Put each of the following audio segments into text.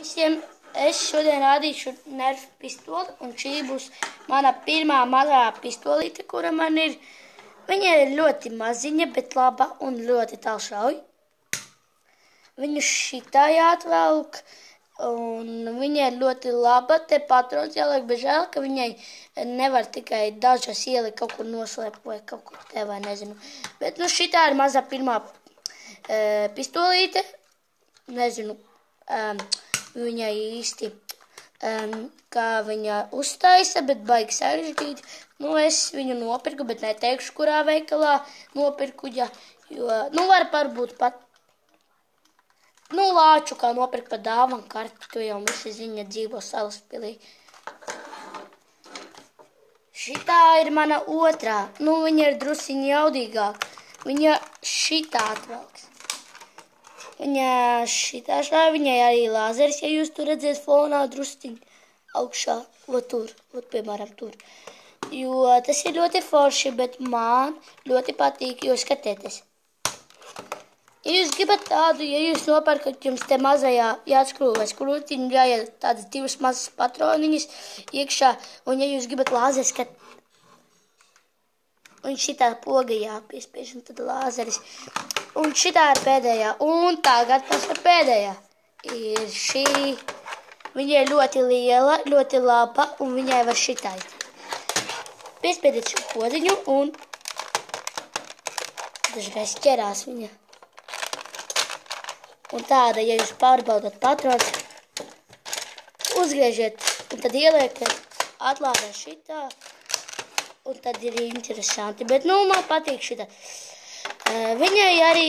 visiem! Es šodien rādīšu Nerf pistoli, un šī būs mana pirmā mazā pistolīte, kura man ir. Viņa ir ļoti maziņa, bet laba un ļoti tālu šauj. Viņu šitā jāatvelk, un viņa ir ļoti laba. Te patrons jāliek, bet žēl, ka viņai nevar tikai dažas ielikt kaut kur noslēpt vai kaut kur te vai nezinu. Bet šitā ir mazā pirmā pistolīte. Nezinu, viņai īsti, kā viņa uztaisa, bet baigi sarežģīt. Es viņu nopirku, bet neteikšu, kurā veikalā nopirku, jo, var varbūt pat, lāču kā nopirku pa dāvanu karti, to jau visi ziņa dzīvo Salaspilī. Šitā ir mana otrā, viņa ir drusiņi jaudīgāka, viņa šitā atvelks. Viņa šitā šāja, viņai arī lāzeris, ja jūs tur redzēt fonā drusciņi augšā, tur, piemēram tur. Jo tas ir ļoti forši, bet man ļoti patīk, jo skatieties. Ja jūs gribat tādu, ja jūs nopērkat jums te mazajā jāatskrūvē skrūtiņu, jāiet tādas divas mazas patroniņas iekšā, un ja jūs gribat lāzeris, un šitā poga jāpiespiež, un tad lāzeris. Un šitā ir pēdējā, un tagad tas ir pēdējā. Ir šī, viņa ir ļoti liela, ļoti laba, un viņai var šitā. Piespiediet šo podziņu, un dažreiz ķerās viņa. Un tāda, ja jūs pārbaudat patrons, uzgriežiet, un tad ieliekat atlādē šitā, un tad ir interesanti. Bet, man patīk šitā. Viņai arī,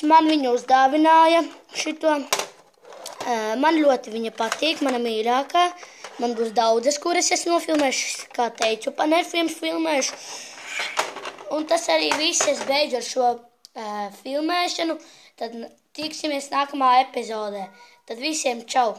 man viņu uzdāvināja šito. Man ļoti viņa patīk, mana mīļākā. Man būs daudzas, kuras es nofilmēšu, kā teicu, pa Nerfiem filmēšu. Un tas arī viss, es beidzu ar šo filmēšanu. Tad tiksimies nākamā epizodē. Tad visiem čau!